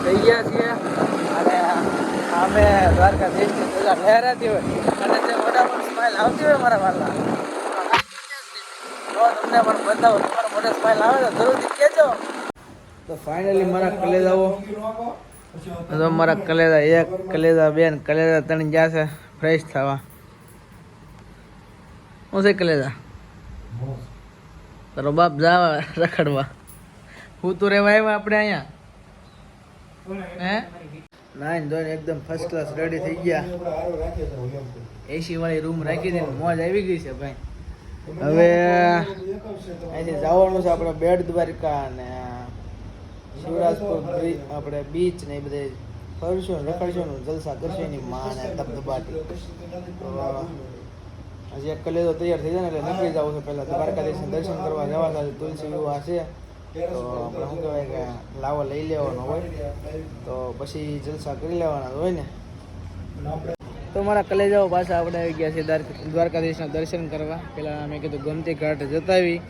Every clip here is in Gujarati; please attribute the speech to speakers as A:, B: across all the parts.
A: થઈ ગયા છીએ અને અમે દ્વારકાધીશની ધજા લહેરાતી હોય અને જે મોઢામાં સ્માઈલ આવતી હોય મારા વાલા તો તમને પણ બતાવો. તમારા મોઢે સ્માઈલ આવે તો જરૂરથી કહેજો. તો ફાઇનલી મારા કલેજાઓ તો મારા કલેજા 1 કલેજા 2 કલેજા 3 ગયા છે ફ્રેશ થવા. હું છે કલેજા તારો બાપ જાવા રખડવા હું તો રહેવા આવ્યા આપણે અહીંયા હે નાઈન ધોઈને એકદમ ફર્સ્ટ ક્લાસ રેડી થઈ ગયા. એસી વાળી રૂમ રાખી દઈને મોજ આવી ગઈ છે ભાઈ. હવે અહીંથી જવાનું છે આપણે બેટ દ્વારકા અને શિવરાજપુર આપણે બીચ ને એ બધે ફરશું રખડશું જલસા કરશું એની માં ને ધબધબાટી. હજી એક કલેજો તૈયાર થઈ જાય ને એટલે નીકળી જવું છે. પહેલાં દ્વારકાધીશને દર્શન કરવા જવા સાથે તુલસી વિવાહ છે તો આપણે શું કહેવાય કે લાવો લઈ લેવાનો હોય તો પછી જલસા કરી લેવાના હોય ને. તો મારા કલેજાઓ પાછા આપણે આવી ગયા છે દ્વારકાધીશના દર્શન કરવા. પહેલાં મેં કીધું ગોમતી ઘાટ જતા આવી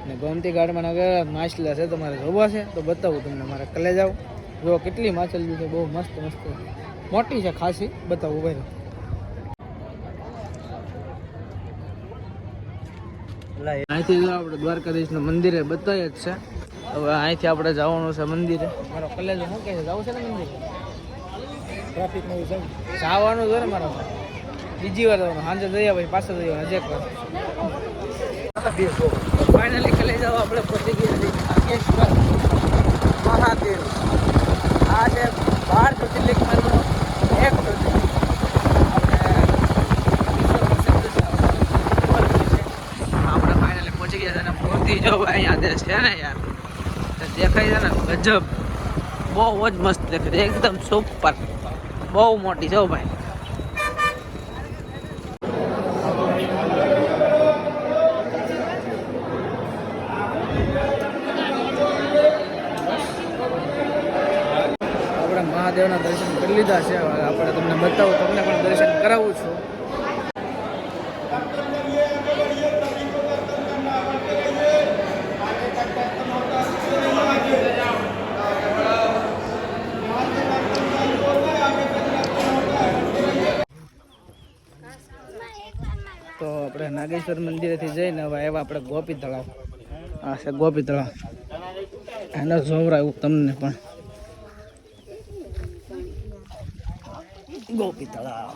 A: અને ગોમતી ઘાટમાં આગળ માછલા છે તમારે જોવા છે તો બતાવું તમને. મારા કલેજાઓ જો કેટલી માછલી છે, બહુ મસ્ત મસ્ત મોટી છે ખાસી. બતાવું ભાઈ અહીંથી આપણે દ્વારકાધીશના મંદિરે બતાવીએ જ છે. હવે અહીંથી આપણે જવાનું છે મંદિરે. મારો કલેજો શું કહે છે જવું છે ને મંદિરે? ટ્રાફિકમાં જવાનું છે ને મારા બીજી વાર જવાનું. સાંજે જઈએ ભાઈ પાછળ જઈએ હજી એક વાર. ફાઇનલી કલેજાઓ આપણે પહોંચી ગયા નાગેશ્વર મહાદેવ. આ છે 12 જ્યોતિર્લિંગમાંનો એક જ્યોતિર્લિંગ. જો અહીંયા દેશ છે ને યાર દેખાય છે ને ગજબ, બહુ જ મસ્ત દેખાય એકદમ સુપર, બહુ મોટી છે ભાઈ. આપણે મહાદેવના દર્શન કરી લીધા છે. આપણે તમને બતાવું, તમને પણ દર્શન કરાવું છું. તો આપણે નાગેશ્વર મંદિરેથી જઈને હવે આવ્યા આપણે ગોપી તળાવ. આ છે ગોપી તળાવ. એનો જોવરાયું તમને પણ ગોપી તળાવ.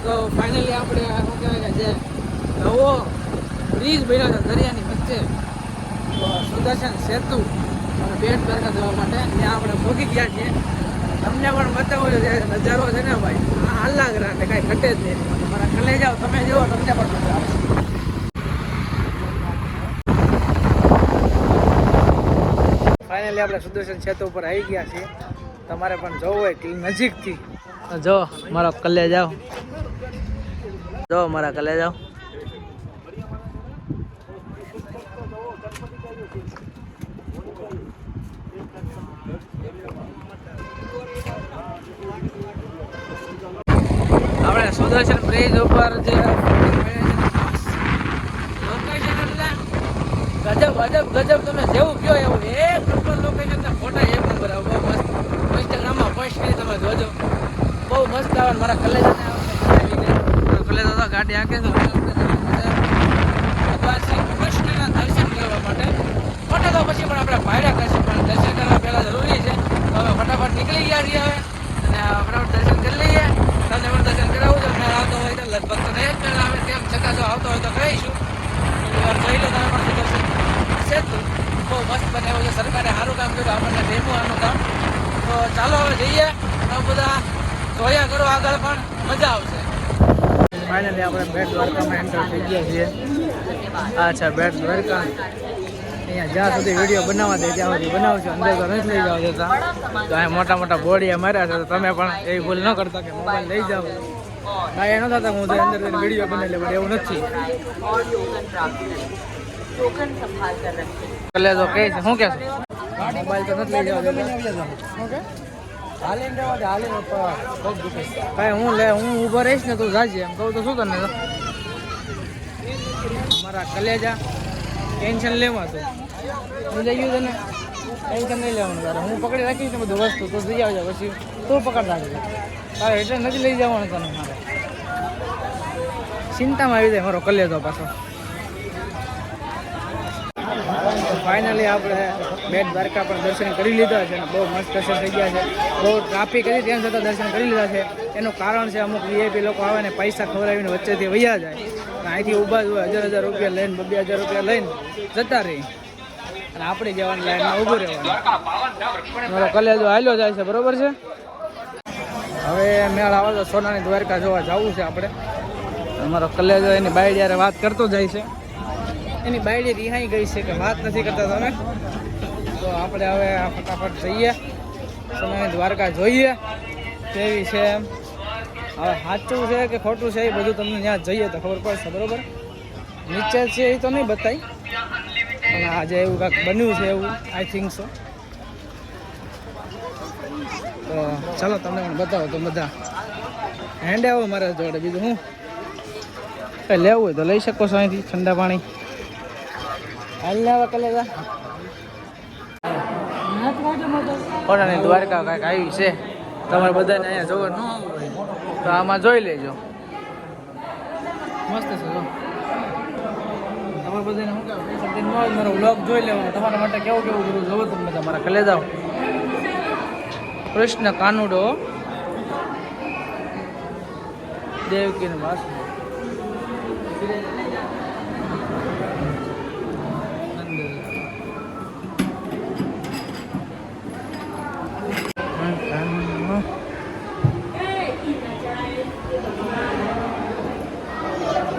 A: તો ફાઇનલી આપણે શું કહેવાય કે જે નવો બ્રિજ બન્યો છે દરિયાની વચ્ચે સુદર્શન સેતુ અને બેટ દ્વારકા જવા માટે ત્યાં આપણે પહોંચી ગયા છીએ. તમને પણ બતાવું છે નજારો છે ને ભાઈ આ હાલા ગ્રાન્ડ કાંઈ ઘટે જ નહીં. મારા કલે જાઓ તમે જુઓ તમને પણ મજા આવશે. ફાઇનલી આપણે સુદર્શન સેતુ ઉપર આવી ગયા છીએ. તમારે પણ જવું હોય કે નજીકથી જો મારો કલે જાઓ, જો મારા કલે જાઓ. આપણે સુદર્શન બ્રિજ ઉપર જે ગજબ ગજબ ગજબ, તમે જેવું કહો એવું એક નંબર લોકેશન. ફોટા એક નંબર આવે, બહુ મસ્ત. ઇન્સ્ટાગ્રામમાં પોસ્ટ કરી તમે જોજો, બહુ મસ્ત આવે. મારા કલેજાને કલેજા તો ગાડી આંકે છે ભગવાન શ્રી કૃષ્ણના દર્શન કરવા માટે. ફોટા તો પછી પણ આપણે ભાડ્યા કરશું, પણ દર્શન કરવા પહેલાં જરૂરી છે. તો હવે ફટાફટ નીકળી ગયા છીએ હવે અને ફટાફટ દર્શન કરી લઈએ. તમને પણ દર્શન કરાવું છું. મેળ આવતો હોય તો લગભગ તો નહીં જ મેળ આવે, તેમ છતાં જો આવતો હોય તો કહીશું. જોઈ લો તમે પણ દર્શન સેતુ બહુ મસ્ત બનાવ્યું છે. સરકારે સારું કામ કર્યું, આપણને ડેમો આનું કામ. તો ચાલો હવે જઈએ. બધા જોયા કરો, આગળ પણ મજા આવશે. ફાઇનલી આપણે બેટ દ્વારકામાં એન્ટર થઈ ગયા છીએ. આ છે બેટ દ્વારકા. અહીંયા જ્યાં સુધી વિડીયો બનાવવા દે ત્યાં સુધી બનાવશું, અંદર તો નથી લઈ જવા દેતા. તો અહીંયા મોટા મોટા બોડિયા માર્યા છે, તો તમે પણ એવી ભૂલ ન કરતા કે મોબાઈલ લઈ જાઓ. ના એ ન થતા હું અંદર વિડીયો બનાવી લેવું, એવું નથી. કલે તો કહે છે શું કહેશો? મોબાઈલ તો નથી લઈ જવા ઓકે કાંઈ હું ઊભો રહીશ ને તું જાજે એમ કહું તો શું તને મારા કલેજા ટેન્શન લેવા તું હું જઈ ગયું તને ટેન્શન નહીં લેવાનું તારે હું પકડી રાખીશ ને બધું વસ્તુ તું જઈ આવજો પછી તું પકડ રાખજે તારે એટલે નથી લઈ જવાનું તને મારે ચિંતામાં આવી જાય મારો કલેજો પાછો ફાઇનલી આપણે બેટ દ્વારકા પણ દર્શન કરી લીધા છે અને બહુ મસ્ત દર્શન થઈ ગયા છે બહુ ટ્રાફિક હતી તેમ છતાં દર્શન કરી લીધા છે એનું કારણ છે અમુક વીઆઈપી લોકો આવે ને પૈસા ખવડાવીને વચ્ચેથી વૈયા જાય અને અહીંથી ઊભા જ હોય 1000 રૂપિયા લઈને 2000 રૂપિયા લઈને જતા રહી અને આપણે જવાની લાઈનમાં ઊભું રહેવાનું મારો કલેજો હાલ્યો જાય છે બરોબર છે હવે મેળ આવે તો સોનાની દ્વારકા જોવા જવું છે આપણે અમારો કલેજો એની બાઈ જ્યારે વાત કરતો જાય છે એની બાયડી રિહાઈ ગઈ છે કે વાત નથી કરતા તમે તો આપણે હવે ફટાફટ જઈએ સોનાની દ્વારકા જોઈએ કેવી છે એમ હવે સાચું છે કે ખોટું છે એ બધું તમને ત્યાં જઈએ તો ખબર પડશે બરાબર નીચે છે એ તો નહીં બતાવી પણ આજે એવું કાંઈક બન્યું છે એવું આઈ થિંક સો તો ચાલો તમને પણ બતાવો તો બધા હેન્ડે આવો મારા જોડે બીજું હું કંઈ લેવું હોય તો લઈ શકો છો અહીંથી ઠંડા પાણી હાલ ને આવા કલેજા ઓરાની દ્વારકા કાંઈક આવી છે તમારે બધાને અહીંયા જોવા ન આવવું હોય તો આમાં જોઈ લેજો મસ્ત છે જો તમારે બધાને શું કહેવાય મારો વ્લોગ જોઈ લેવાનો તમારા માટે કેવું કેવું કરું જોવો તમે તમારા કલેજાઓ કૃષ્ણ કાનુડો દેવકીનો વાસ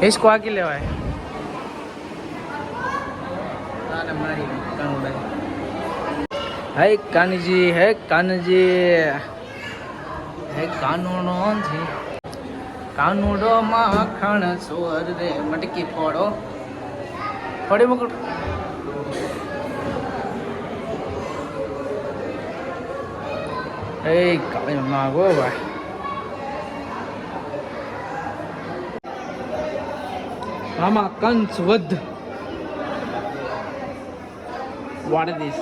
A: इसको आके लेवाय है कानजी है कानूनो जी कानूडो माखण सोर रे मटकी फोड़ो फोड़ी मुकुट ए काली मागो भाई આમાં કંસ વધ what is this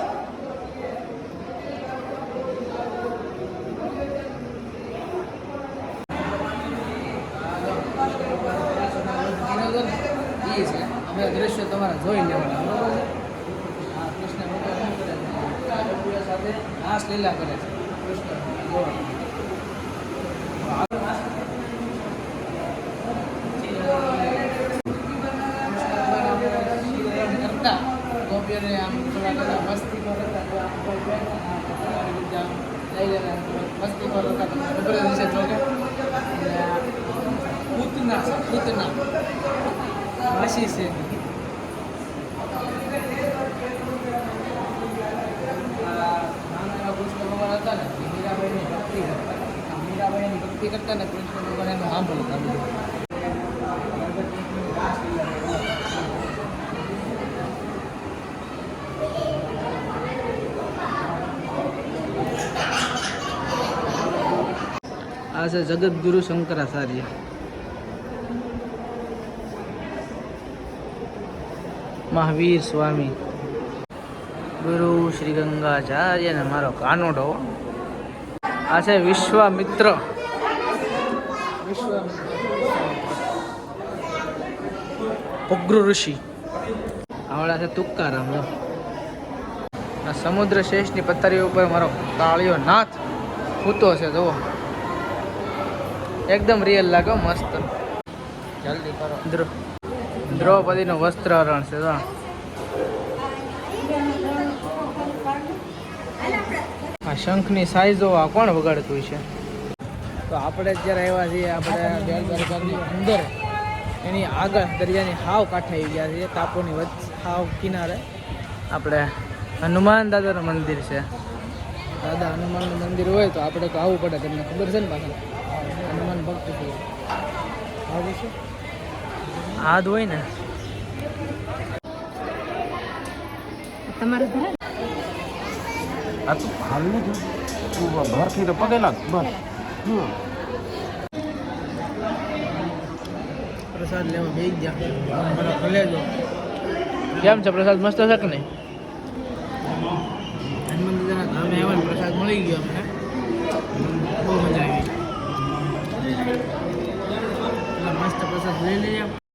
A: અમે દ્રશ્ય તમારા જોઈ લેવાના બરોબર છે હા કૃષ્ણ સાથે નાશ લીલા કરે છે કૃષ્ણ મસ્તી પૂતના વાસી છે કૃષ્ણ ભગવાન હતા ને મીરાબાઈની ભક્તિ કરતા ને કૃષ્ણ ભગવાન એનું સાંભળતા આ છે જગદગુરુ શંકરાચાર્ય મહાવીર સ્વામી ગુરુ શ્રી ગંગાચાર્ય ને મારો કાનુડો આ છે વિશ્વામિત્ર ઉગ્ર ઋષિ આવડા છે તુકારામ આ સમુદ્ર શેષની પથારી ઉપર મારો કાળિયો નાથ સૂતો છે જુઓ એકદમ રિયલ લાગે મસ્ત જલ્દી કરો દ્રૌપદીનું વસ્ત્રહરણ છે તો આ શંખની સાઈઝો આ કોણ વગાડતું છે તો આપણે અત્યારે આવ્યા છીએ આપણે બેલગામની અંદર એની આગળ દરિયાની હાવ કાંઠે આવી ગયા છીએ ટાપુની વચ્ચે હાવ કિનારે આપણે હનુમાન દાદાનું મંદિર છે દાદા હનુમાનનું મંદિર હોય તો આપણે તો આવવું પડે તમને ખબર છે ને પાછળ હનુમાન ભક્ત છે આવું છે હાથ હોય ને તમારે
B: આ તો હાલ નથી તું ઘરથી તો પગે લાગ બસ હા
A: પ્રસાદ લેવા બેસી ગયા મને ભલે જો કેમ છે પ્રસાદ મસ્ત છે કે નહીં હનુમાન દાદાના ધામે આવ્યા પ્રસાદ મળી ગયો અમને બહુ મજા આવી મસ્ત પ્રસાદ લઈ લઈએ